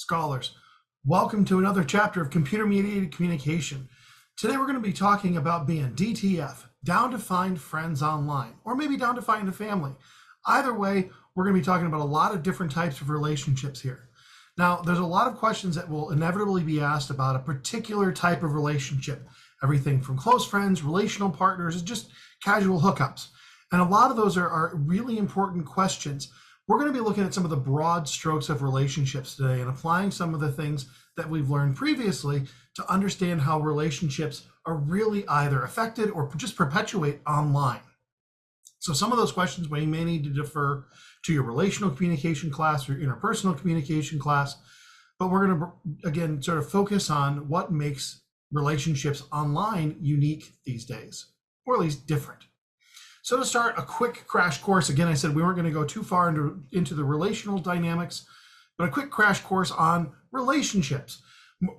scholars. Welcome to another chapter of computer-mediated communication. Today we're going to be talking about being DTF, down to find friends online, or maybe down to find a family. Either way, we're going to be talking about a lot of different types of relationships here. Now, there's a lot of questions that will inevitably be asked about a particular type of relationship. Everything from close friends, relational partners, just casual hookups. And a lot of those are really important questions. We're going to be looking at some of the broad strokes of relationships today and applying some of the things that we've learned previously to understand how relationships are really either affected or just perpetuate online. So some of those questions we may need to defer to your relational communication class or interpersonal communication class, but we're going to, again, sort of focus on what makes relationships online unique these days, or at least different. So to start, a quick crash course. Again, I said we weren't going to go too far into the relational dynamics, but a quick crash course on relationships.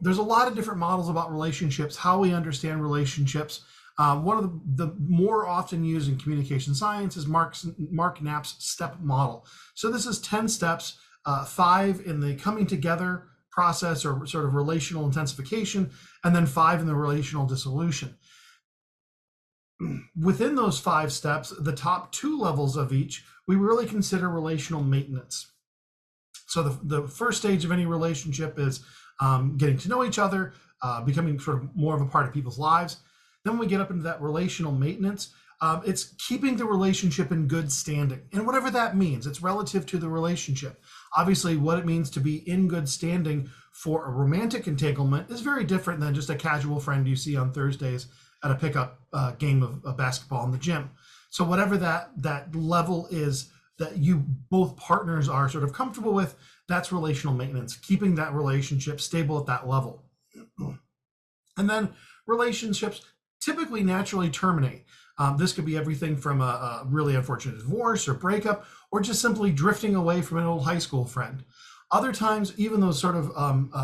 There's a lot of different models about relationships, how we understand relationships. One of the more often used in communication science is Mark Knapp's step model. So this is 10 steps, 5 in the coming together process or sort of relational intensification, and then 5 in the relational dissolution. Within those 5 steps, the top 2 levels of each, we really consider relational maintenance. So the first stage of any relationship is getting to know each other, becoming sort of more of a part of people's lives. Then when we get up into that relational maintenance, it's keeping the relationship in good standing. And whatever that means, it's relative to the relationship. Obviously, what it means to be in good standing for a romantic entanglement is very different than just a casual friend you see on Thursdays at a pickup game of basketball in the gym. So whatever that level is that you both partners are sort of comfortable with, that's relational maintenance, keeping that relationship stable at that level. And then relationships typically naturally terminate. This could be everything from a really unfortunate divorce or breakup, or just simply drifting away from an old high school friend. Other times, even those sort of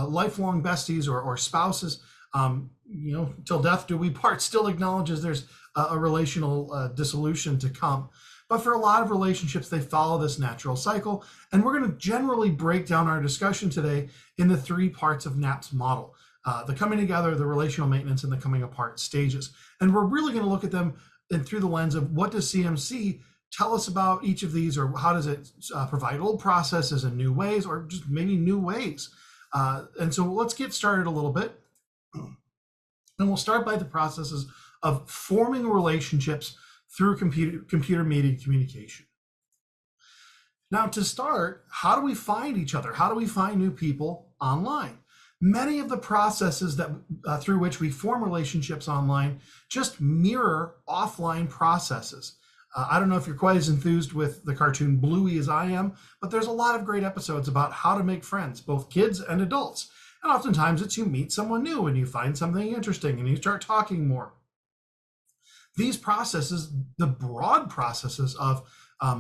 lifelong besties or spouses, till death do we part, still acknowledges there's a relational dissolution to come. But for a lot of relationships, they follow this natural cycle. And we're going to generally break down our discussion today in the 3 parts of Knapp's model. The coming together, the relational maintenance, and the coming apart stages. And we're really going to look at them through the lens of what does CMC tell us about each of these, or how does it provide old processes in new ways, or just maybe new ways. And so let's get started a little bit. And we'll start by the processes of forming relationships through computer-mediated communication. Now, to start, how do we find each other? How do we find new people online? Many of the processes that through which we form relationships online just mirror offline processes. I don't know if you're quite as enthused with the cartoon Bluey as I am, but there's a lot of great episodes about how to make friends, both kids and adults. And oftentimes it's you meet someone new and you find something interesting and you start talking more. These processes, the broad processes of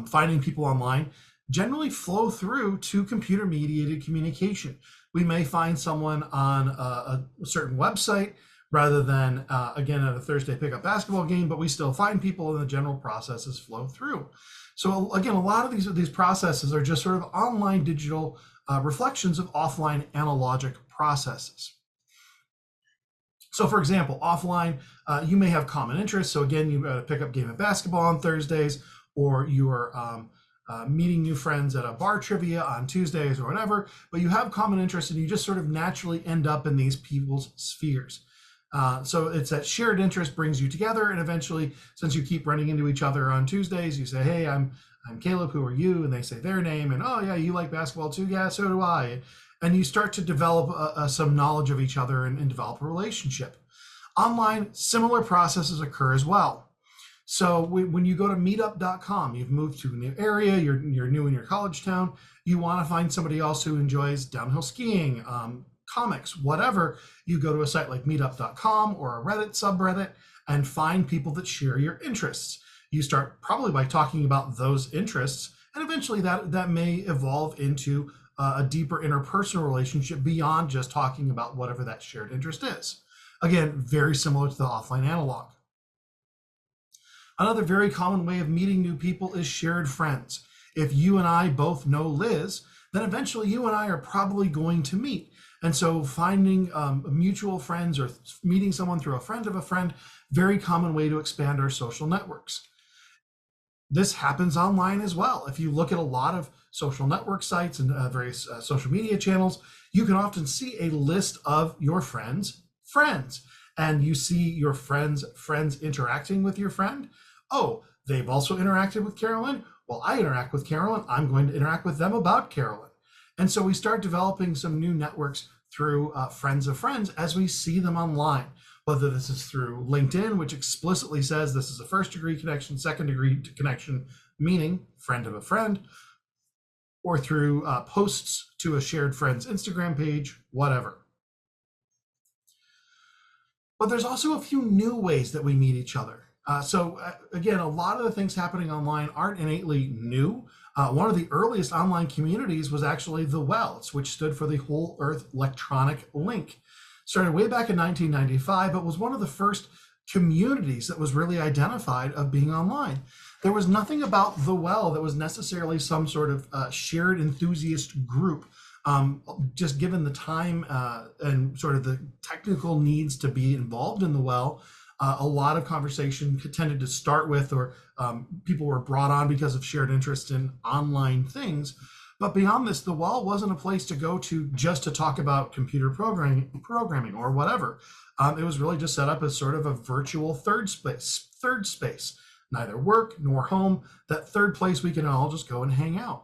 finding people online, generally flow through to computer-mediated communication. We may find someone on a certain website rather than, again, at a Thursday pickup basketball game, but we still find people and the general processes flow through. So again, a lot of these processes are just sort of online digital reflections of offline analogic processes. So for example, offline, you may have common interests. So again, you've got a pickup game of basketball on Thursdays, or you're meeting new friends at a bar trivia on Tuesdays or whatever, but you have common interests and you just sort of naturally end up in these people's spheres. So it's that shared interest brings you together, and eventually, since you keep running into each other on Tuesdays, you say, hey, I'm Caleb, who are you? And they say their name, and oh yeah, you like basketball too? Yeah, so do I. And you start to develop some knowledge of each other and develop a relationship. Online, similar processes occur as well. So when you go to meetup.com, you've moved to a new area, you're new in your college town, you want to find somebody else who enjoys downhill skiing, comics, whatever, you go to a site like meetup.com or a Reddit subreddit and find people that share your interests. You start probably by talking about those interests, and eventually that may evolve into a deeper interpersonal relationship beyond just talking about whatever that shared interest is. Again, very similar to the offline analog. Another very common way of meeting new people is shared friends. If you and I both know Liz, then eventually you and I are probably going to meet. And so finding mutual friends or meeting someone through a friend of a friend, very common way to expand our social networks. This happens online as well. If you look at a lot of social network sites and various social media channels, you can often see a list of your friends' friends. And you see your friends' friends interacting with your friend. Oh, they've also interacted with Carolyn. Well, I interact with Carolyn. I'm going to interact with them about Carolyn. And so we start developing some new networks through friends of friends as we see them online, whether this is through LinkedIn, which explicitly says this is a first degree connection, second degree connection, meaning friend of a friend, or through posts to a shared friend's Instagram page, whatever. But there's also a few new ways that we meet each other. Again, a lot of the things happening online aren't innately new. One of the earliest online communities was actually the WELS, which stood for the Whole Earth Electronic Link. Started way back in 1995, but was one of the first communities that was really identified of being online. There was nothing about the WEL that was necessarily some sort of shared enthusiast group. Just given the time and sort of the technical needs to be involved in the WEL, a lot of conversation tended to start with, or people were brought on because of shared interest in online things. But beyond this, the WEL wasn't a place to go to just to talk about computer programming or whatever. It was really just set up as sort of a virtual third space, neither work nor home, that third place we can all just go and hang out.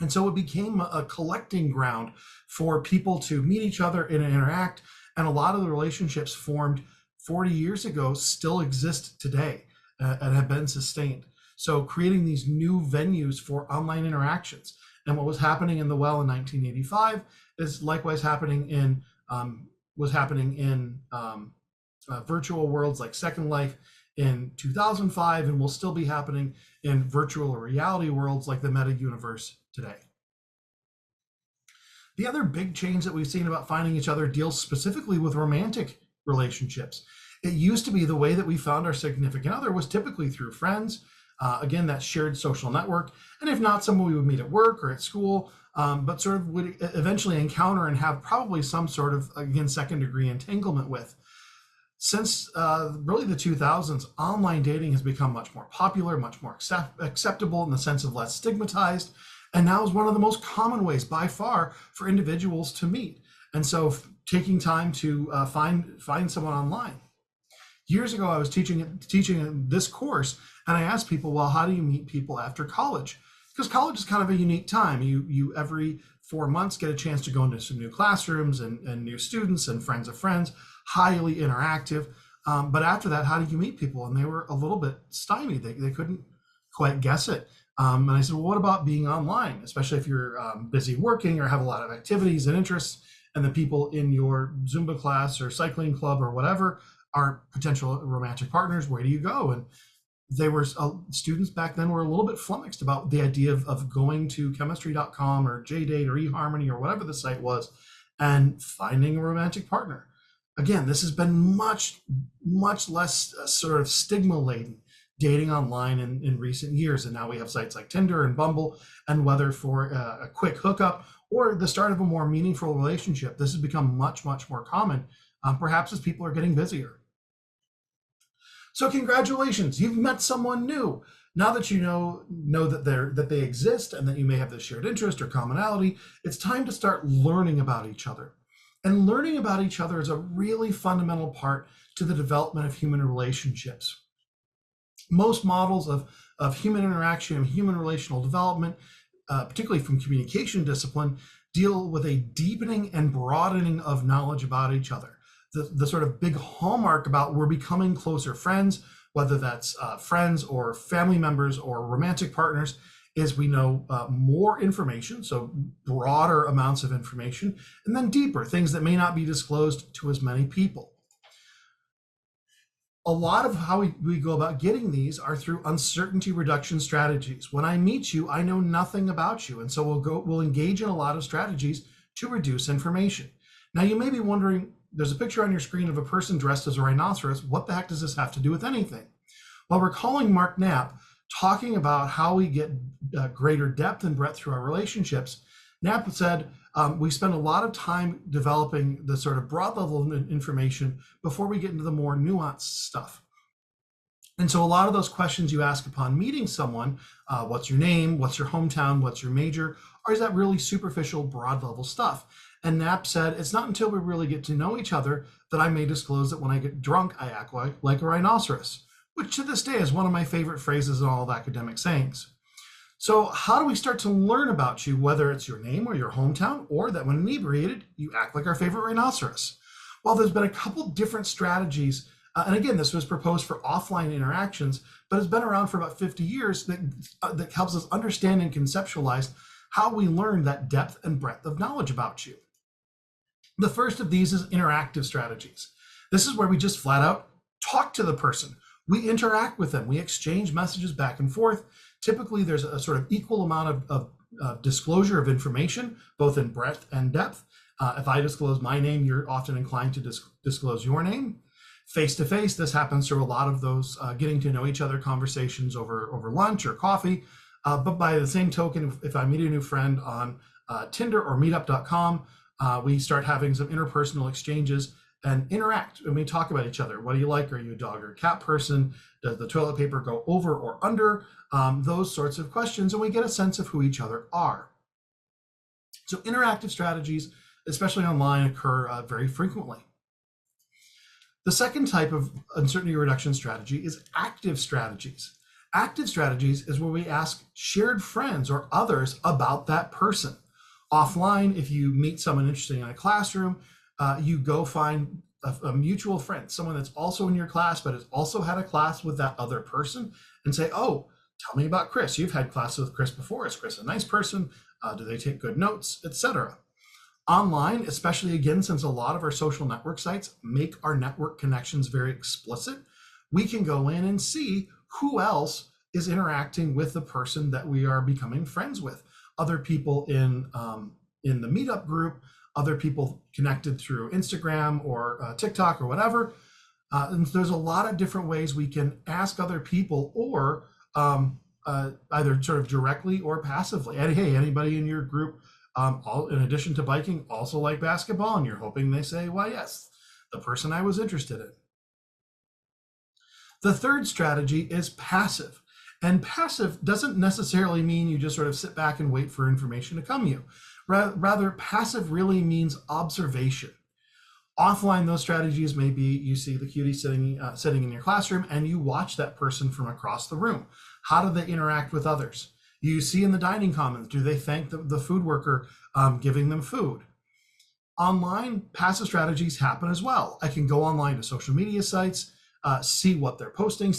And so it became a collecting ground for people to meet each other and interact. And a lot of the relationships formed 40 years ago still exist today and have been sustained. So creating these new venues for online interactions. And what was happening in the WEL in 1985 is likewise happening in virtual worlds like Second Life in 2005, and will still be happening in virtual reality worlds like the meta universe today. The other big change that we've seen about finding each other deals specifically with romantic relationships. It used to be the way that we found our significant other was typically through friends, again, that shared social network, and if not, someone we would meet at work or at school, but sort of would eventually encounter and have probably some sort of, again, second degree entanglement with. Since really the 2000s, online dating has become much more popular, much more acceptable in the sense of less stigmatized, and now is one of the most common ways by far for individuals to meet. And so taking time to find someone online. Years ago, I was teaching this course, and I asked people, well, how do you meet people after college? Because college is kind of a unique time. You every 4 months get a chance to go into some new classrooms and new students and friends of friends, highly interactive. But after that, how do you meet people? And they were a little bit stymied. They couldn't quite guess it. And I said, well, what about being online, especially if you're busy working or have a lot of activities and interests, and the people in your Zumba class or cycling club or whatever are potential romantic partners? Where do you go? And they were students back then were a little bit flummoxed about the idea of going to chemistry.com or JDate or eHarmony or whatever the site was and finding a romantic partner. Again, this has been much less sort of stigma laden dating online in recent years. And now we have sites like Tinder and Bumble, and whether for a quick hookup or the start of a more meaningful relationship, this has become much more common, perhaps as people are getting busier. So congratulations, you've met someone new. Now that you know that they exist and that you may have this shared interest or commonality, it's time to start learning about each other. And learning about each other is a really fundamental part to the development of human relationships. Most models of human interaction and human relational development, particularly from communication discipline, deal with a deepening and broadening of knowledge about each other. The sort of big hallmark about we're becoming closer friends, whether that's friends or family members or romantic partners, is we know more information, so broader amounts of information, and then deeper, things that may not be disclosed to as many people. A lot of how we go about getting these are through uncertainty reduction strategies. When I meet you, I know nothing about you, and so we'll engage in a lot of strategies to reduce information. Now, you may be wondering, there's a picture on your screen of a person dressed as a rhinoceros. What the heck does this have to do with anything? Well, recalling Mark Knapp talking about how we get greater depth and breadth through our relationships, Knapp said, we spend a lot of time developing the sort of broad level of information before we get into the more nuanced stuff. And so a lot of those questions you ask upon meeting someone, what's your name, what's your hometown, what's your major, or is that really superficial, broad level stuff? And Knapp said, it's not until we really get to know each other that I may disclose that when I get drunk, I act like a rhinoceros, which to this day is one of my favorite phrases in all of academic sayings. So how do we start to learn about you, whether it's your name or your hometown, or that when inebriated, you act like our favorite rhinoceros? Well, there's been a couple different strategies. And again, this was proposed for offline interactions, but it's been around for about 50 years that helps us understand and conceptualize how we learn that depth and breadth of knowledge about you. The first of these is interactive strategies. This is where we just flat out talk to the person. We interact with them. We exchange messages back and forth. Typically, there's a sort of equal amount of disclosure of information, both in breadth and depth. If I disclose my name, you're often inclined to disclose your name. Face-to-face, this happens through a lot of those getting to know each other conversations over lunch or coffee. But by the same token, if I meet a new friend on Tinder or meetup.com, we start having some interpersonal exchanges and interact, and we talk about each other. What do you like? Are you a dog or cat person? Does the toilet paper go over or under? Those sorts of questions, and we get a sense of who each other are. So interactive strategies, especially online, occur very frequently. The second type of uncertainty reduction strategy is active strategies. Active strategies is where we ask shared friends or others about that person. Offline, if you meet someone interesting in a classroom, you go find a mutual friend, someone that's also in your class, but has also had a class with that other person, and say, oh, tell me about Chris. You've had classes with Chris before. Is Chris a nice person? Do they take good notes, etc.? Online, especially again, since a lot of our social network sites make our network connections very explicit, we can go in and see who else is interacting with the person that we are becoming friends with. Other people in the meetup group, other people connected through Instagram or TikTok or whatever. And there's a lot of different ways we can ask other people, or either sort of directly or passively. And hey, anybody in your group, in addition to biking, also like basketball? And you're hoping they say, why, yes, the person I was interested in. The third strategy is passive. And passive doesn't necessarily mean you just sort of sit back and wait for information to come to you. Rather, passive really means observation. Offline, those strategies may be you see the cutie sitting in your classroom and you watch that person from across the room. How do they interact with others? You see in the dining commons, do they thank the food worker giving them food? Online, passive strategies happen as well. I can go online to social media sites, see what they're posting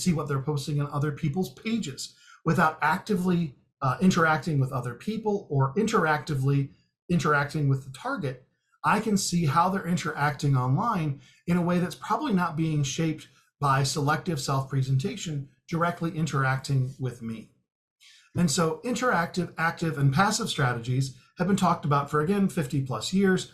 on other people's pages without actively interacting with other people or interactively interacting with the target. I can see how they're interacting online in a way that's probably not being shaped by selective self-presentation, directly interacting with me. And so interactive, active, and passive strategies have been talked about for, again, 50 plus years,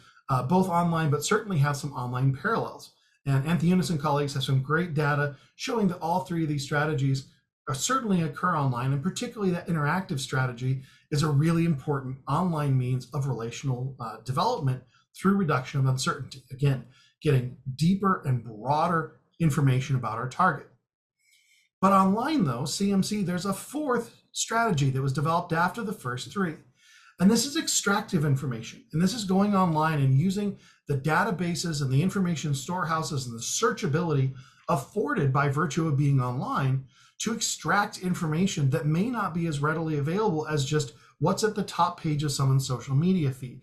both online, but certainly have some online parallels. And Anthony Eunice and colleagues have some great data showing that all three of these strategies certainly occur online, and particularly that interactive strategy is a really important online means of relational development through reduction of uncertainty. Again, getting deeper and broader information about our target. But online, though, CMC, there's a fourth strategy that was developed after the first three. And this is extractive information. And this is going online and using the databases and the information storehouses and the searchability afforded by virtue of being online to extract information that may not be as readily available as just what's at the top page of someone's social media feed.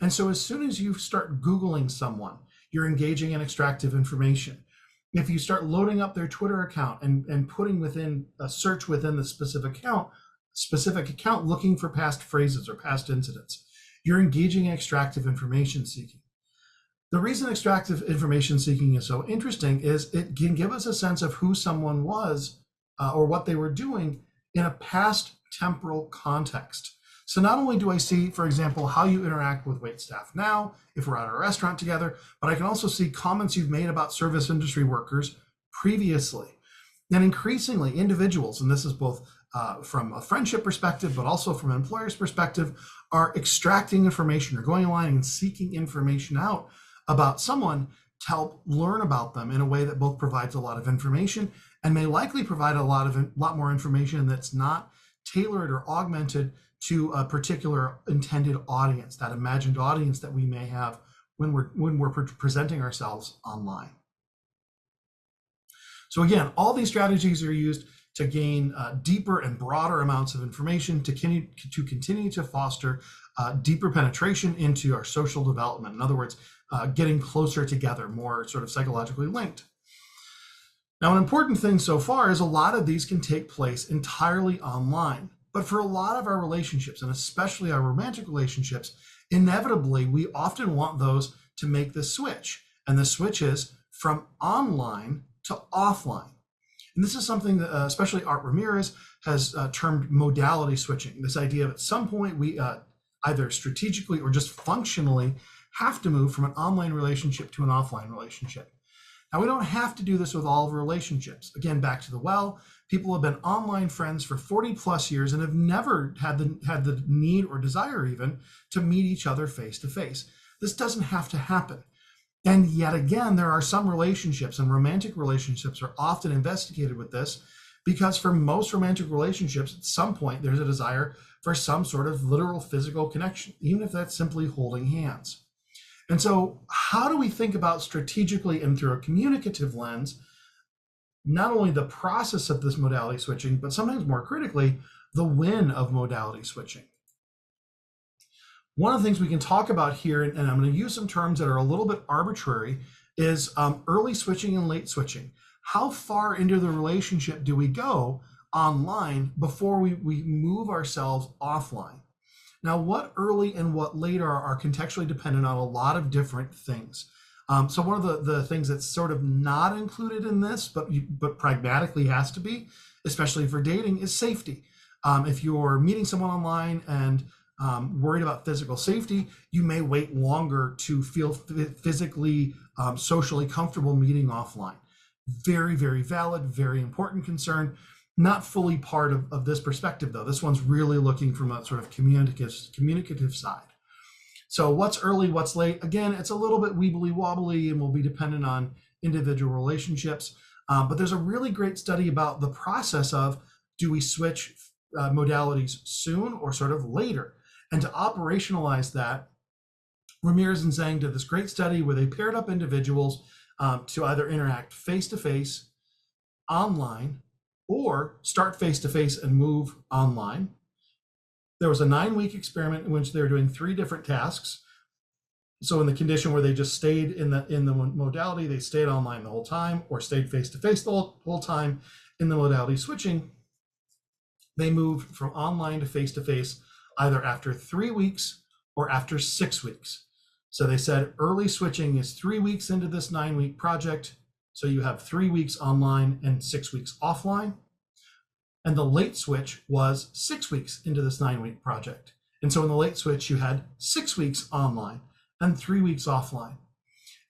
And so as soon as you start Googling someone, you're engaging in extractive information. If you start loading up their Twitter account and putting within a search within the specific account looking for past phrases or past incidents, you're engaging in extractive information seeking. The reason extractive information seeking is so interesting is it can give us a sense of who someone was or what they were doing in a past temporal context. So not only do I see, for example, how you interact with waitstaff now, if we're at a restaurant together, but I can also see comments you've made about service industry workers previously. And increasingly, individuals, and this is both from a friendship perspective, but also from an employer's perspective, are extracting information or going online and seeking information out about someone to help learn about them in a way that both provides a lot of information and may likely provide a lot more information that's not tailored or augmented to a particular intended audience, that imagined audience that we may have when we're presenting ourselves online. So again, all these strategies are used to gain deeper and broader amounts of information to continue to foster deeper penetration into our social development. In other words, getting closer together, more sort of psychologically linked. Now, an important thing so far is a lot of these can take place entirely online. But for a lot of our relationships, and especially our romantic relationships, inevitably, we often want those to make the switch. And the switch is from online to offline. And this is something that especially Art Ramirez has termed modality switching. This idea of at some point we either strategically or just functionally have to move from an online relationship to an offline relationship. Now, we don't have to do this with all of our relationships. Again, back to the well, people have been online friends for 40 plus years and have never had the need or desire even to meet each other face to face. This doesn't have to happen. And yet again, there are some relationships, and romantic relationships are often investigated with this, because for most romantic relationships, at some point, there's a desire for some sort of literal physical connection, even if that's simply holding hands. And so how do we think about strategically and through a communicative lens, not only the process of this modality switching, but sometimes more critically, the when of modality switching? One of the things we can talk about here, and I'm going to use some terms that are a little bit arbitrary, is early switching and late switching. How far into the relationship do we go online before we move ourselves offline? Now, what early and what late are contextually dependent on a lot of different things. So one of the things that's sort of not included in this, but pragmatically has to be, especially for dating, is safety. If you're meeting someone online and worried about physical safety, you may wait longer to feel physically, socially comfortable meeting offline. Very, very valid, very important concern. Not fully part of this perspective, though. This one's really looking from a sort of communicative side. So what's early, what's late? Again, it's a little bit weebly wobbly and will be dependent on individual relationships. But there's a really great study about the process of, do we switch modalities soon or sort of later? And to operationalize that, Ramirez and Zhang did this great study where they paired up individuals to either interact face-to-face, online, or start face-to-face and move online. There was a 9-week experiment in which they were doing 3 different tasks. So in the condition where they just stayed in the modality, they stayed online the whole time, or stayed face-to-face the whole time. In the modality switching, they moved from online to face-to-face either after 3 weeks or after 6 weeks. So they said early switching is 3 weeks into this 9-week project. So you have 3 weeks online and 6 weeks offline. And the late switch was 6 weeks into this 9-week project. And so in the late switch, you had 6 weeks online and 3 weeks offline.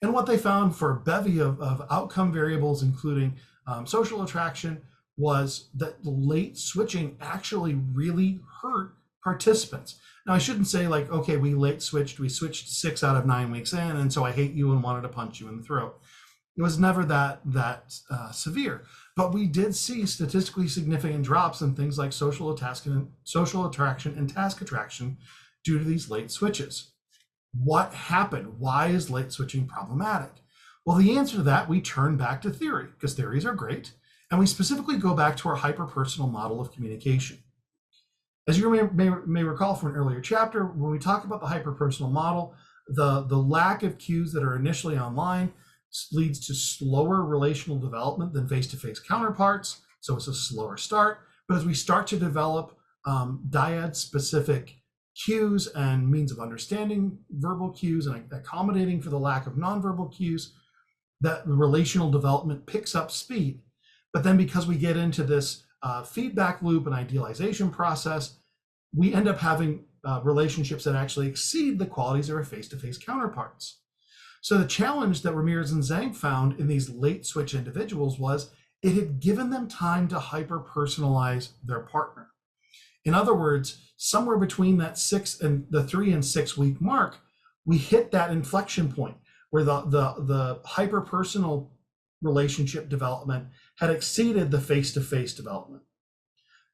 And what they found for a bevy of outcome variables, including social attraction, was that the late switching actually really hurt participants. Now, I shouldn't say like, okay, we switched 6 out of 9 weeks in, and so I hate you and wanted to punch you in the throat. It was never that severe, but we did see statistically significant drops in things like social attraction and task attraction due to these late switches. What happened? Why is late switching problematic? Well, the answer to that, we turn back to theory, because theories are great, and we specifically go back to our hyperpersonal model of communication. As you may recall from an earlier chapter, when we talk about the hyperpersonal model, the lack of cues that are initially online leads to slower relational development than face-to-face counterparts. So it's a slower start. But as we start to develop dyad-specific cues and means of understanding verbal cues and accommodating for the lack of nonverbal cues, that relational development picks up speed. But then because we get into this feedback loop and idealization process, we end up having relationships that actually exceed the qualities of our face-to-face counterparts. So the challenge that Ramirez and Zhang found in these late switch individuals was it had given them time to hyper-personalize their partner. In other words, somewhere between that 3 and 6 week mark, we hit that inflection point where the hyper-personal relationship development had exceeded the face-to-face development.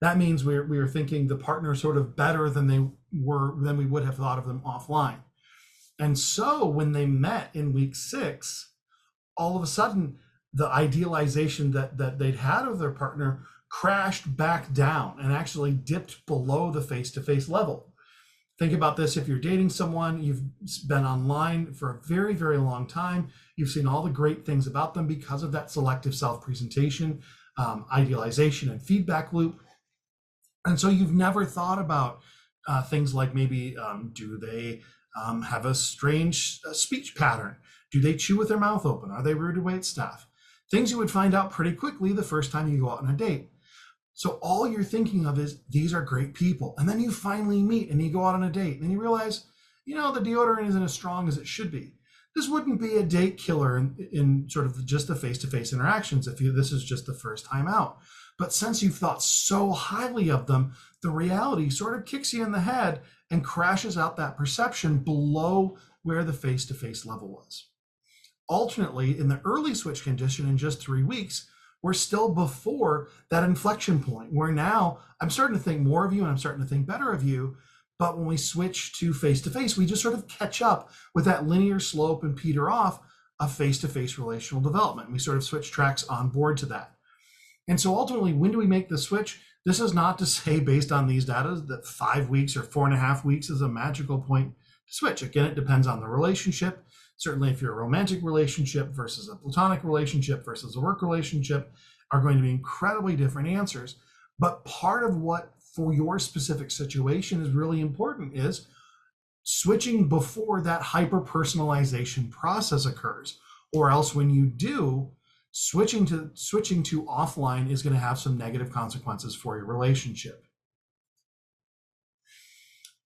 That means we were thinking the partner sort of better than we would have thought of them offline. And so when they met in week 6, all of a sudden the idealization that they'd had of their partner crashed back down and actually dipped below the face-to-face level. Think about this. If you're dating someone, you've been online for a very, very long time. You've seen all the great things about them because of that selective self-presentation, idealization, and feedback loop. And so you've never thought about things like maybe do they have a strange speech pattern? Do they chew with their mouth open? Are they rude to wait staff? Things you would find out pretty quickly the first time you go out on a date. So all you're thinking of is, these are great people. And then you finally meet and you go out on a date and you realize, the deodorant isn't as strong as it should be. This wouldn't be a date killer in sort of just the face-to-face interactions if this is just the first time out. But since you've thought so highly of them, the reality sort of kicks you in the head and crashes out that perception below where the face-to-face level was. Alternately, in the early switch condition in just 3 weeks, we're still before that inflection point where now I'm starting to think more of you and I'm starting to think better of you. But when we switch to face-to-face, we just sort of catch up with that linear slope and peter off of face-to-face relational development. We sort of switch tracks on board to that. And so ultimately, when do we make the switch? This is not to say, based on these data, that 5 weeks or 4.5 weeks is a magical point to switch. Again, it depends on the relationship. Certainly, if you're a romantic relationship versus a platonic relationship versus a work relationship are going to be incredibly different answers. But part of what for your specific situation is really important is switching before that hyper-personalization process occurs, or else when you do, switching to offline is going to have some negative consequences for your relationship.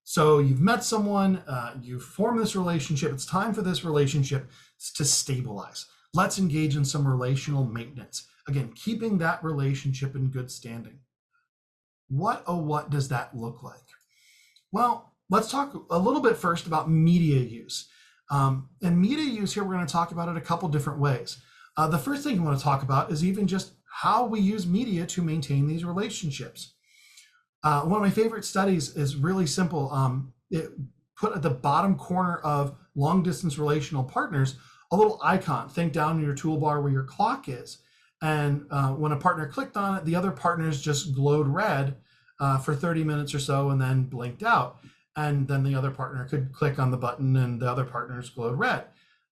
So you've met someone, you've formed this relationship. It's time for this relationship to stabilize. Let's engage in some relational maintenance. Again, keeping that relationship in good standing. What does that look like? Well, let's talk a little bit first about media use. And media use here, we're going to talk about it a couple different ways. The first thing I want to talk about is even just how we use media to maintain these relationships. One of my favorite studies is really simple. It put at the bottom corner of long distance relational partners a little icon. Think down in your toolbar where your clock is. And when a partner clicked on it, the other partners just glowed red for 30 minutes or so and then blinked out. And then the other partner could click on the button and the other partners glowed red.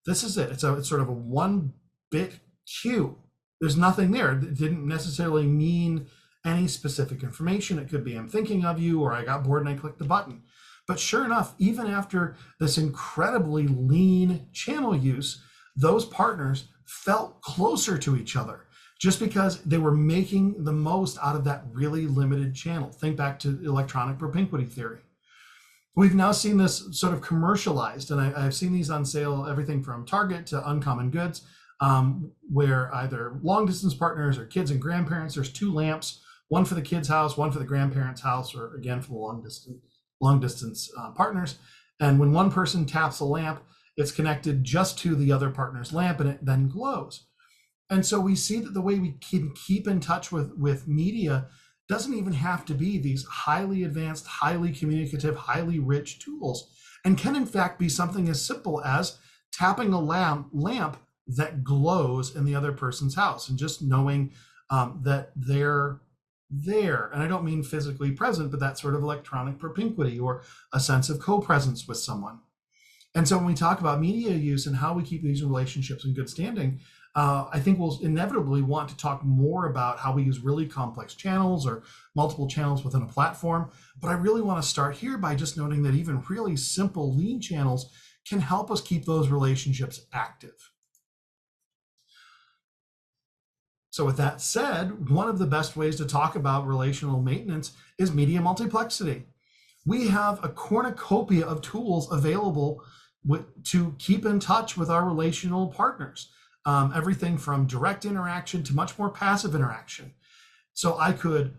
This is it. It's sort of a 1-bit cue. There's nothing there. It didn't necessarily mean any specific information. It could be, I'm thinking of you, or I got bored and I clicked the button. But sure enough, even after this incredibly lean channel use, those partners felt closer to each other just because they were making the most out of that really limited channel. Think back to electronic propinquity theory. We've now seen this sort of commercialized, and I've seen these on sale, everything from Target to Uncommon Goods, where either long distance partners or kids and grandparents, there's 2 lamps, one for the kid's house, one for the grandparents' house, or again for the long distance partners. And when one person taps a lamp, it's connected just to the other partner's lamp and it then glows. And so we see that the way we can keep in touch with media doesn't even have to be these highly advanced, highly communicative, highly rich tools, and can in fact be something as simple as tapping a lamp that glows in the other person's house and just knowing that they're there. And I don't mean physically present, but that sort of electronic propinquity or a sense of co-presence with someone. And so when we talk about media use and how we keep these relationships in good standing, I think we'll inevitably want to talk more about how we use really complex channels or multiple channels within a platform. But I really want to start here by just noting that even really simple lean channels can help us keep those relationships active. So with that said, one of the best ways to talk about relational maintenance is media multiplexity. We have a cornucopia of tools available to keep in touch with our relational partners. everything from direct interaction to much more passive interaction. So I could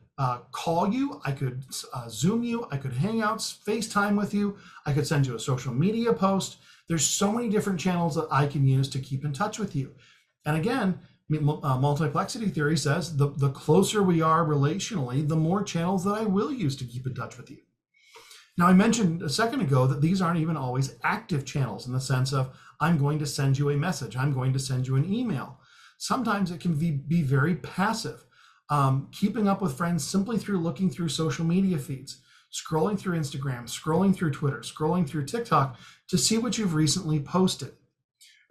call you, I could Zoom you, I could Hangouts, FaceTime with you, I could send you a social media post. There's so many different channels that I can use to keep in touch with you. And again, multiplexity theory says the closer we are relationally, the more channels that I will use to keep in touch with you. Now, I mentioned a second ago that these aren't even always active channels in the sense of I'm going to send you a message, I'm going to send you an email. Sometimes it can be very passive. Keeping up with friends simply through looking through social media feeds, scrolling through Instagram, scrolling through Twitter, scrolling through TikTok to see what you've recently posted.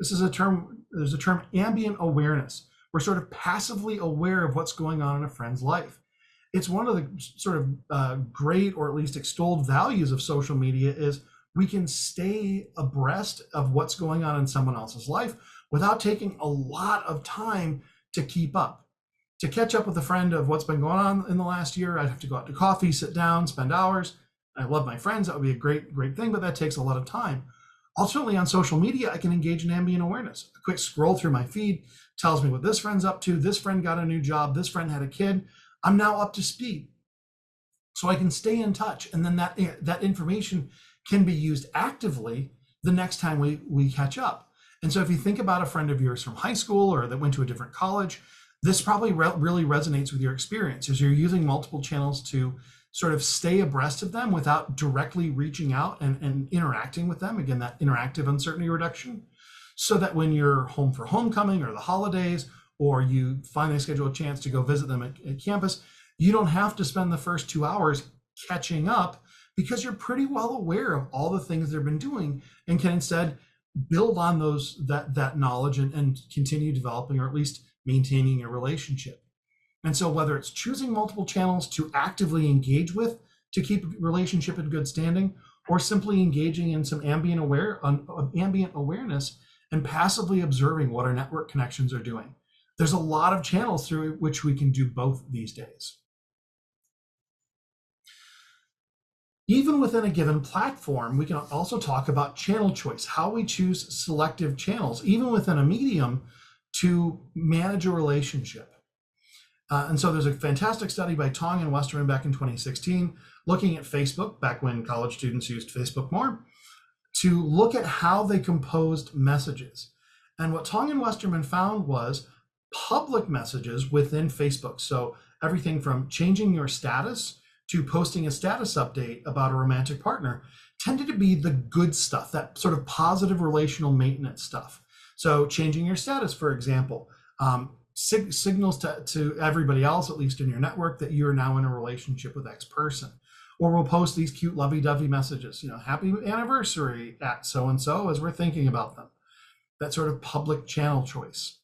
There's a term ambient awareness. We're sort of passively aware of what's going on in a friend's life. It's one of the sort of great, or at least extolled values of social media is we can stay abreast of what's going on in someone else's life without taking a lot of time to keep up. To catch up with a friend of what's been going on in the last year, I'd have to go out to coffee, sit down, spend hours. I love my friends. That would be a great thing, but that takes a lot of time. Ultimately, on social media, I can engage in ambient awareness. A quick scroll through my feed tells me what this friend's up to. This friend got a new job. This friend had a kid. I'm now up to speed. So I can stay in touch. And then that information can be used actively the next time we catch up. And so if you think about a friend of yours from high school or that went to a different college, this probably really resonates with your experience as you're using multiple channels to sort of stay abreast of them without directly reaching out and interacting with them. Again, that interactive uncertainty reduction, so that when you're home for homecoming or the holidays, or you finally schedule a chance to go visit them at campus, you don't have to spend the first 2 hours catching up because you're pretty well aware of all the things they've been doing and can instead build on that knowledge and continue developing, or at least maintaining a relationship. And so whether it's choosing multiple channels to actively engage with to keep a relationship in good standing, or simply engaging in some ambient awareness and passively observing what our network connections are doing, there's a lot of channels through which we can do both these days. Even within a given platform, we can also talk about channel choice, how we choose selective channels, even within a medium, to manage a relationship. And so there's a fantastic study by Tong and Westerman back in 2016, looking at Facebook, back when college students used Facebook more, to look at how they composed messages. And what Tong and Westerman found was public messages within Facebook. So everything from changing your status to posting a status update about a romantic partner tended to be the good stuff, that sort of positive relational maintenance stuff. So changing your status, for example, signals to everybody else, at least in your network, that you're now in a relationship with X person. Or we'll post these cute lovey-dovey messages, happy anniversary at so-and-so, as we're thinking about them. That sort of public channel choice.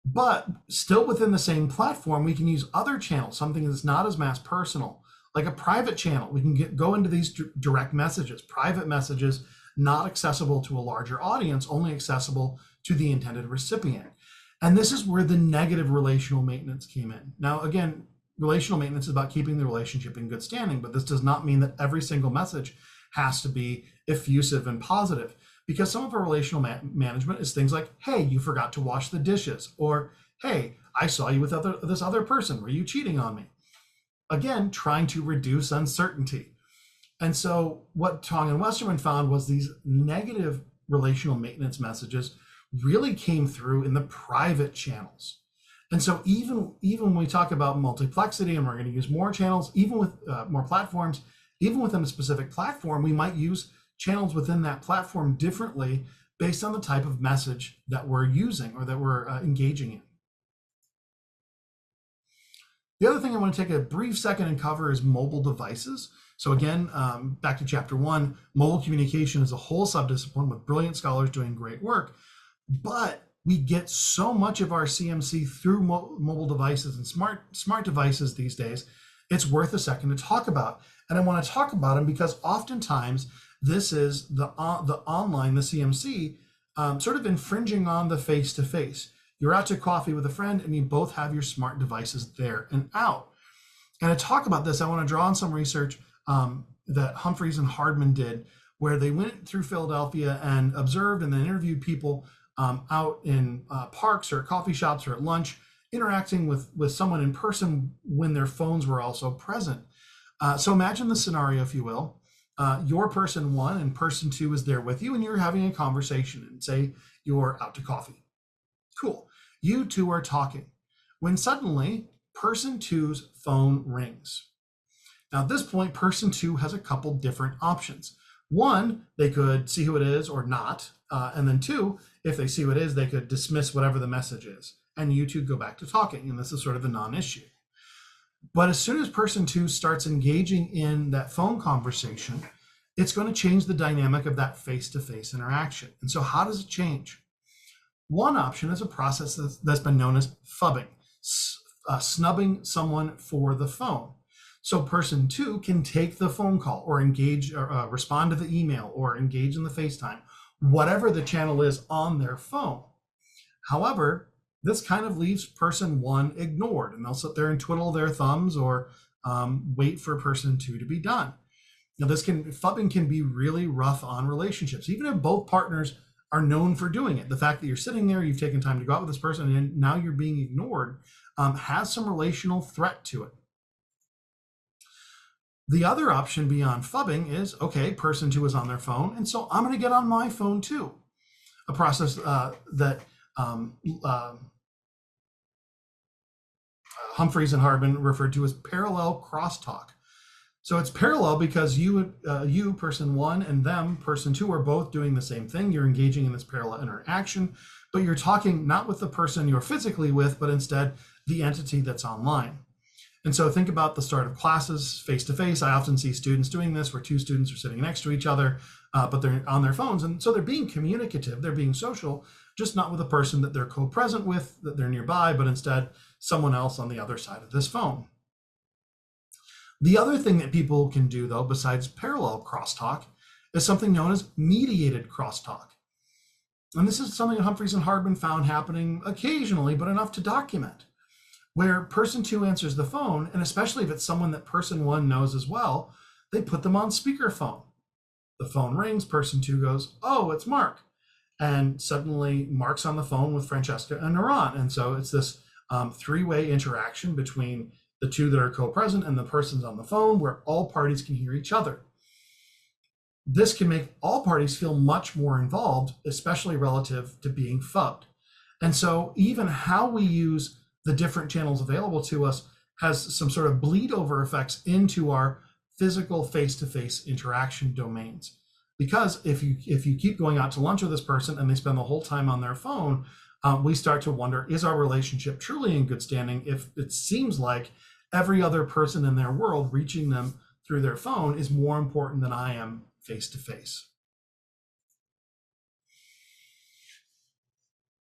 But still within the same platform, we can use other channels, something that's not as mass personal, like a private channel. We can go into these direct messages, private messages, not accessible to a larger audience, only accessible to the intended recipient. And this is where the negative relational maintenance came in. Now, again, relational maintenance is about keeping the relationship in good standing, but this does not mean that every single message has to be effusive and positive, because some of our relational management is things like, hey, you forgot to wash the dishes, or hey, I saw you with this other person. Were you cheating on me? Again, trying to reduce uncertainty. And so what Tong and Westerman found was these negative relational maintenance messages really came through in the private channels. And so even when we talk about multiplexity and we're going to use more channels, even with more platforms, even within a specific platform, we might use channels within that platform differently based on the type of message that we're using or that we're engaging in. The other thing I want to take a brief second and cover is mobile devices. So again, back to chapter 1, mobile communication is a whole subdiscipline with brilliant scholars doing great work, but we get so much of our CMC through mobile devices and smart devices these days, it's worth a second to talk about. And I want to talk about them because oftentimes this is the online, the CMC, sort of infringing on the face-to-face. You're out to coffee with a friend and you both have your smart devices there and out. And to talk about this, I want to draw on some research that Humphreys and Hardman did, where they went through Philadelphia and observed and then interviewed people out in parks or coffee shops or at lunch, interacting with someone in person when their phones were also present. So imagine the scenario, if you will. You're person one and person two is there with you, and you're having a conversation, and say you're out to coffee. Cool. You two are talking when suddenly person two's phone rings. Now, at this point, person two has a couple different options. One, they could see who it is or not. And then two, if they see who it is, they could dismiss whatever the message is. And you two go back to talking. And this is sort of a non-issue. But as soon as person two starts engaging in that phone conversation, it's going to change the dynamic of that face-to-face interaction. And so how does it change? One option is a process that's been known as phubbing, snubbing someone for the phone. So person two can take the phone call or engage or respond to the email or engage in the FaceTime, whatever the channel is on their phone. However, this kind of leaves person one ignored, and they'll sit there and twiddle their thumbs or wait for person two to be done. Now, phubbing can be really rough on relationships, even if both partners are known for doing it. The fact that you're sitting there, you've taken time to go out with this person, and now you're being ignored has some relational threat to it. The other option beyond phubbing is, okay, person two is on their phone, and so I'm going to get on my phone too. A process that Humphreys and Hardman referred to as parallel crosstalk. So it's parallel because you, person one, and them, person two, are both doing the same thing. You're engaging in this parallel interaction, but you're talking not with the person you're physically with, but instead the entity that's online. And so think about the start of classes face-to-face. I often see students doing this where two students are sitting next to each other, but they're on their phones. And so they're being communicative, they're being social, just not with a person that they're co-present with, that they're nearby, but instead someone else on the other side of this phone. The other thing that people can do, though, besides parallel crosstalk, is something known as mediated crosstalk. And this is something that Humphreys and Hardman found happening occasionally, but enough to document, where person two answers the phone, and especially if it's someone that person one knows as well, they put them on speakerphone. The phone rings, person two goes, oh, it's Mark. And suddenly Mark's on the phone with Francesca and Naran. And so it's this three-way interaction between the two that are co-present and the person's on the phone, where all parties can hear each other. This can make all parties feel much more involved, especially relative to being phubbed. And so even how we use the different channels available to us has some sort of bleed over effects into our physical face-to-face interaction domains. Because if you keep going out to lunch with this person and they spend the whole time on their phone, we start to wonder, is our relationship truly in good standing if it seems like every other person in their world reaching them through their phone is more important than I am face-to-face?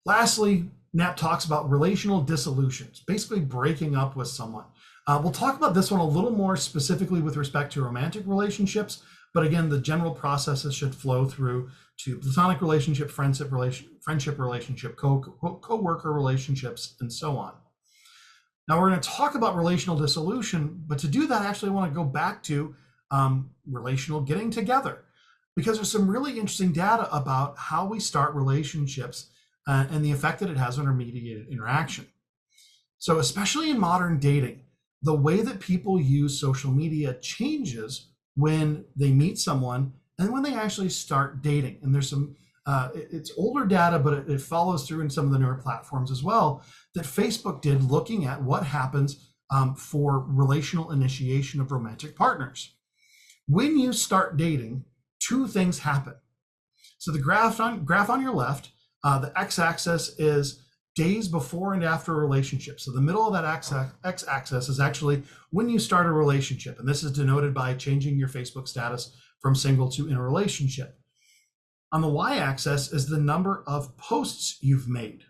Lastly, Knapp talks about relational dissolutions, basically breaking up with someone. We'll talk about this one a little more specifically with respect to romantic relationships, but again, the general processes should flow through to platonic relationship, friendship relationship, co-worker relationships, and so on. Now we're going to talk about relational dissolution, but to do that, actually I want to go back to relational getting together, because there's some really interesting data about how we start relationships and the effect that it has on our mediated interaction. So especially in modern dating, the way that people use social media changes when they meet someone and when they actually start dating. And there's some, it's older data, but it follows through in some of the newer platforms as well, that Facebook did looking at what happens for relational initiation of romantic partners. When you start dating, two things happen. So the graph on your left, the x-axis is days before and after a relationship. So the middle of that x-axis is actually when you start a relationship. And this is denoted by changing your Facebook status from single to in a relationship. On the y-axis is the number of posts you've made.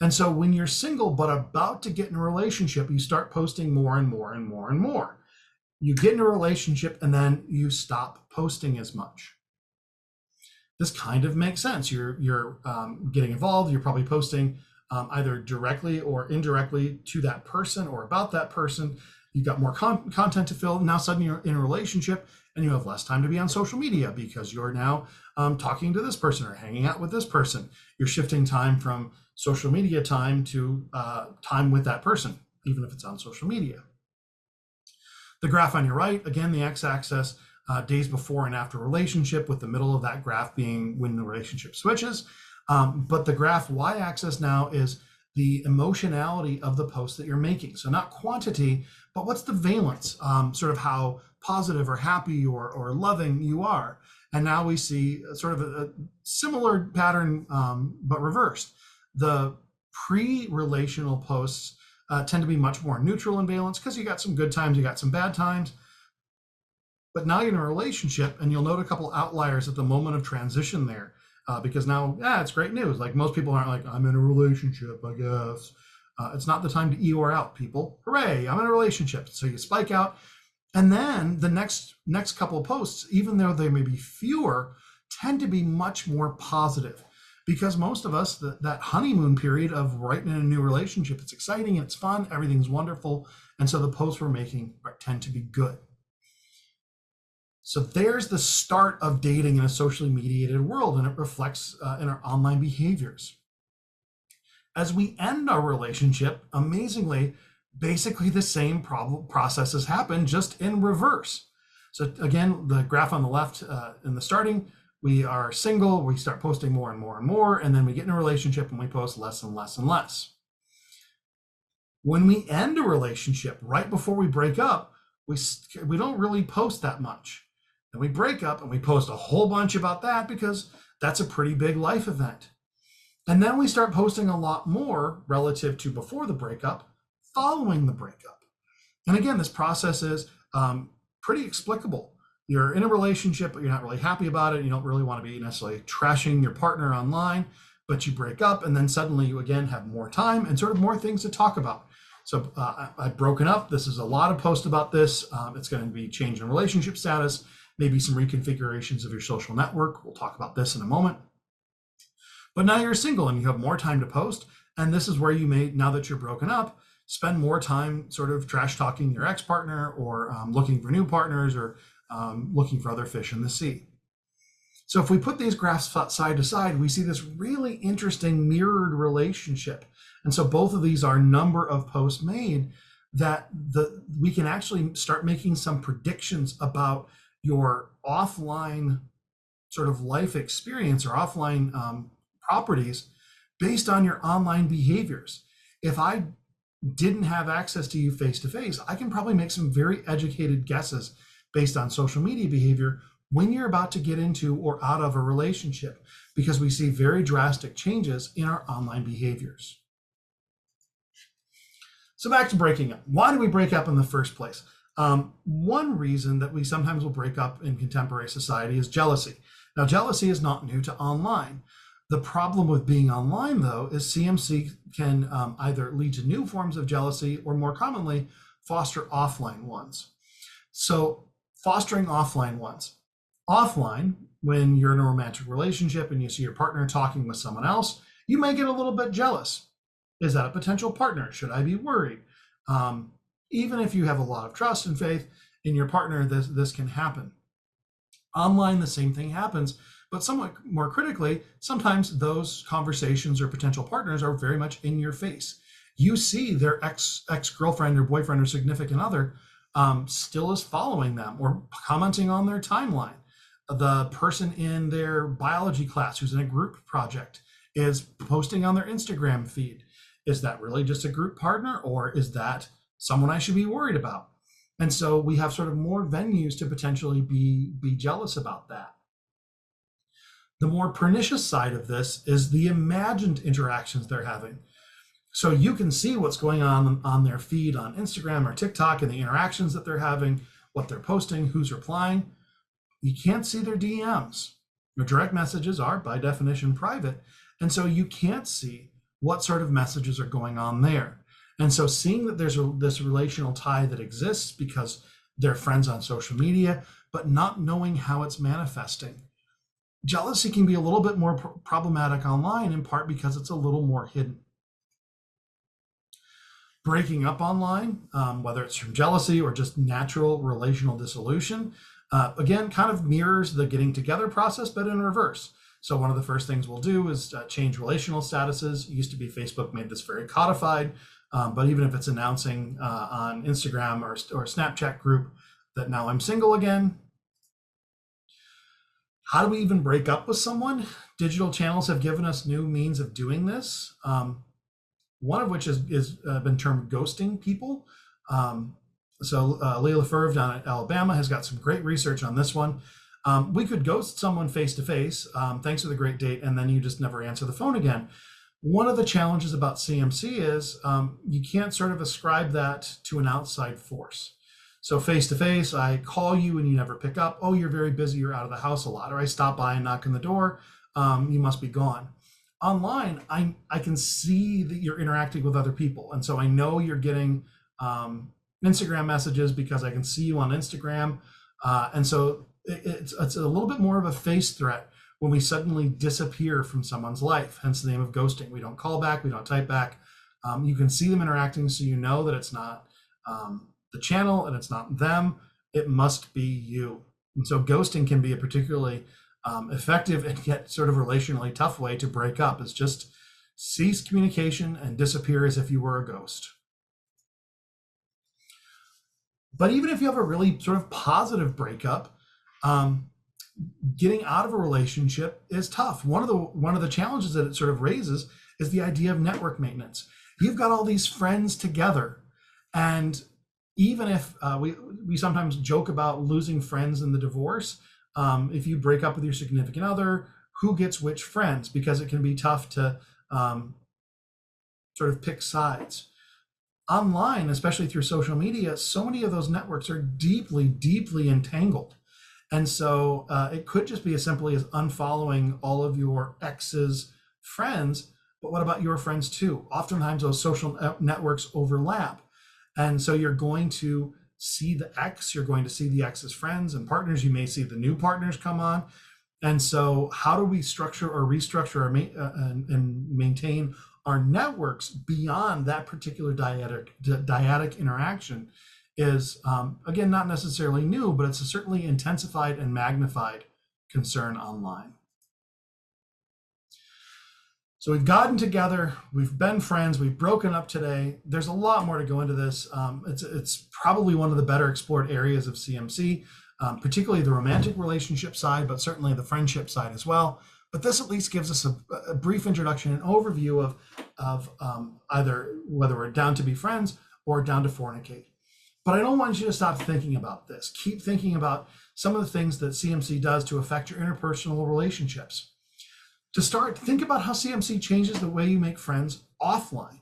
And so when you're single but about to get in a relationship, you start posting more and more and more and more. You get in a relationship and then you stop posting as much. This kind of makes sense. You're getting involved. You're probably posting either directly or indirectly to that person or about that person. You've got more content to fill. Now suddenly you're in a relationship and you have less time to be on social media because you're now talking to this person or hanging out with this person. You're shifting time from social media time to time with that person, even if it's on social media. The graph on your right, again, the x-axis, days before and after relationship, with the middle of that graph being when the relationship switches. But the graph y-axis now is the emotionality of the post that you're making. So not quantity, but what's the valence, sort of how positive or happy or loving you are. And now we see sort of a similar pattern, but reversed. The pre-relational posts tend to be much more neutral in valence because you got some good times, you got some bad times. But now you're in a relationship, and you'll note a couple outliers at the moment of transition there. Because now, it's great news. Like, most people aren't like, I'm in a relationship, I guess. It's not the time to Eeyore out, people. Hooray, I'm in a relationship. So you spike out. And then the next couple of posts, even though they may be fewer, tend to be much more positive. Because most of us, that honeymoon period of right in a new relationship, it's exciting, it's fun, everything's wonderful. And so the posts we're making tend to be good. So there's the start of dating in a socially mediated world, and it reflects in our online behaviors. As we end our relationship, amazingly, basically the same processes happen, just in reverse. So again, the graph on the left, in the starting, we are single, we start posting more and more and more, and then we get in a relationship and we post less and less and less. When we end a relationship, right before we break up, we don't really post that much. And we break up and we post a whole bunch about that because that's a pretty big life event. And then we start posting a lot more relative to before the breakup, following the breakup. And again, this process is pretty explicable. You're in a relationship, but you're not really happy about it. You don't really want to be necessarily trashing your partner online, but you break up, and then suddenly you again have more time and sort of more things to talk about. So I've broken up. This is a lot of posts about this. It's going to be change in relationship status, maybe some reconfigurations of your social network. We'll talk about this in a moment. But now you're single and you have more time to post. And this is where you may, now that you're broken up, spend more time sort of trash talking your ex-partner, or looking for new partners, or looking for other fish in the sea. So if we put these graphs side to side, we see this really interesting mirrored relationship. And so both of these are number of posts made, that we can actually start making some predictions about your offline sort of life experience, or offline properties, based on your online behaviors. If I didn't have access to you face to face, I can probably make some very educated guesses based on social media behavior when you're about to get into or out of a relationship, because we see very drastic changes in our online behaviors. So back to breaking up. Why do we break up in the first place? One reason that we sometimes will break up in contemporary society is jealousy. Now, jealousy is not new to online. The problem with being online, though, is CMC can either lead to new forms of jealousy, or more commonly, foster offline ones. So fostering offline ones. Offline, when you're in a romantic relationship and you see your partner talking with someone else, you may get a little bit jealous. Is that a potential partner? Should I be worried? Even if you have a lot of trust and faith in your partner, this can happen. Online, the same thing happens, but somewhat more critically, sometimes those conversations or potential partners are very much in your face. You see their ex-girlfriend or boyfriend or significant other still is following them or commenting on their timeline. The person in their biology class who's in a group project is posting on their Instagram feed. Is that really just a group partner, or is that someone I should be worried about? And so we have sort of more venues to potentially be jealous about that. The more pernicious side of this is the imagined interactions they're having. So you can see what's going on their feed on Instagram or TikTok, and the interactions that they're having, what they're posting, who's replying. You can't see their DMs. Your direct messages are, by definition, private. And so you can't see what sort of messages are going on there. And so seeing that there's this relational tie that exists because they're friends on social media, but not knowing how it's manifesting. Jealousy can be a little bit more problematic online, in part because it's a little more hidden. Breaking up online, whether it's from jealousy or just natural relational dissolution, Again, kind of mirrors the getting together process, but in reverse. So one of the first things we'll do is change relational statuses. It used to be Facebook made this very codified, but even if it's announcing on Instagram or Snapchat group that now I'm single again, how do we even break up with someone? Digital channels have given us new means of doing this. One of which is been termed ghosting people. Leila Furv down at Alabama has got some great research on this one. We could ghost someone face to face, thanks for the great date, and then you just never answer the phone again. One of the challenges about CMC is you can't sort of ascribe that to an outside force. So face to face, I call you and you never pick up. Oh, you're very busy, you're out of the house a lot. Or I stop by and knock on the door, you must be gone. Online, I can see that you're interacting with other people. And so I know you're getting Instagram messages because I can see you on Instagram. And so it's a little bit more of a face threat when we suddenly disappear from someone's life, hence the name of ghosting. We don't call back, we don't type back. You can see them interacting, so you know that it's not the channel and it's not them, it must be you. And so ghosting can be a particularly effective and yet sort of relationally tough way to break up, is just cease communication and disappear as if you were a ghost. But even if you have a really sort of positive breakup, getting out of a relationship is tough. One of the challenges that it sort of raises is the idea of network maintenance. You've got all these friends together, and even if we sometimes joke about losing friends in the divorce, if you break up with your significant other, who gets which friends? Because it can be tough to sort of pick sides. Online, especially through social media, so many of those networks are deeply, deeply entangled. And so it could just be as simply as unfollowing all of your ex's friends, but what about your friends too? Oftentimes those social networks overlap. And so you're going to see the ex, you're going to see the ex's friends and partners, you may see the new partners come on. And so how do we structure or restructure and maintain our networks beyond that particular dyadic interaction is, again, not necessarily new, but it's a certainly intensified and magnified concern online. So we've gotten together, we've been friends, we've broken up today. There's a lot more to go into this. It's probably one of the better explored areas of CMC, particularly the romantic relationship side, but certainly the friendship side as well. But this at least gives us a brief introduction and overview of either whether we're down to be friends or down to fornicate. But I don't want you to stop thinking about this. Keep thinking about some of the things that CMC does to affect your interpersonal relationships. To start, think about how CMC changes the way you make friends offline.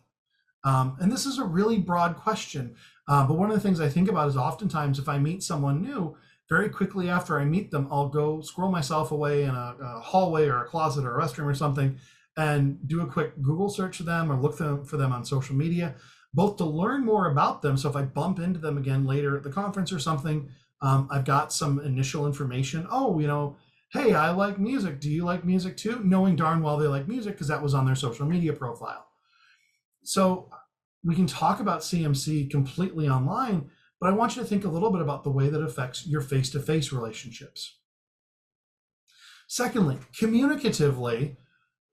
And this is a really broad question, but one of the things I think about is oftentimes if I meet someone new, very quickly after I meet them, I'll go squirrel myself away in a hallway or a closet or a restroom or something and do a quick Google search for them or look for them on social media, both to learn more about them. So if I bump into them again later at the conference or something, I've got some initial information. Oh, hey, I like music. Do you like music too? Knowing darn well they like music because that was on their social media profile. So we can talk about CMC completely online, but I want you to think a little bit about the way that affects your face-to-face relationships. Secondly, communicatively,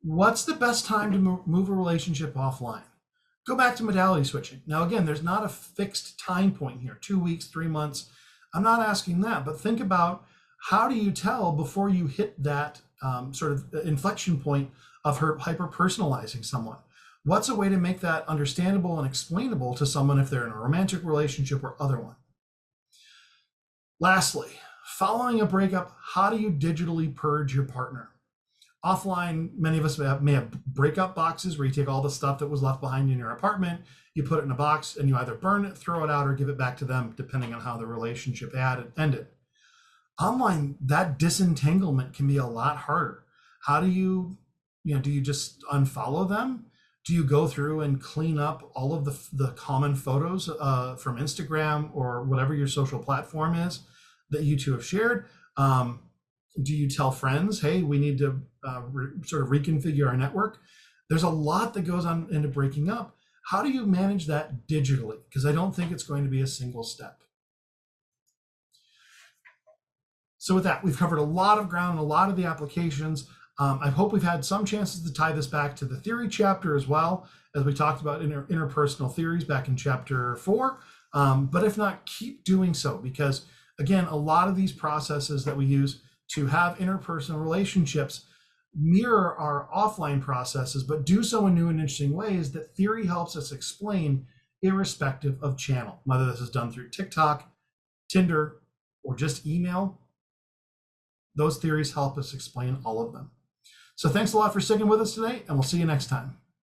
what's the best time to move a relationship offline? Go back to modality switching. Now, again, there's not a fixed time point here, 2 weeks, 3 months. I'm not asking that, but think about how do you tell before you hit that sort of inflection point of hyper-personalizing someone? What's a way to make that understandable and explainable to someone if they're in a romantic relationship or other one? Lastly, following a breakup, how do you digitally purge your partner? Offline, many of us may have breakup boxes where you take all the stuff that was left behind in your apartment, you put it in a box, and you either burn it, throw it out, or give it back to them, depending on how the relationship ended. Online, that disentanglement can be a lot harder. How do you just unfollow them? Do you go through and clean up all of the common photos from Instagram or whatever your social platform is that you two have shared? Do you tell friends, hey, we need to sort of reconfigure our network? There's a lot that goes on into breaking up. How do you manage that digitally? Because I don't think it's going to be a single step. So with that, we've covered a lot of ground and a lot of the applications. I hope we've had some chances to tie this back to the theory chapter as well, as we talked about interpersonal theories back in chapter 4. But if not, keep doing so, because again, a lot of these processes that we use to have interpersonal relationships mirror our offline processes, but do so in new and interesting ways that theory helps us explain, irrespective of channel, whether this is done through TikTok, Tinder, or just email. Those theories help us explain all of them. So thanks a lot for sticking with us today, and we'll see you next time.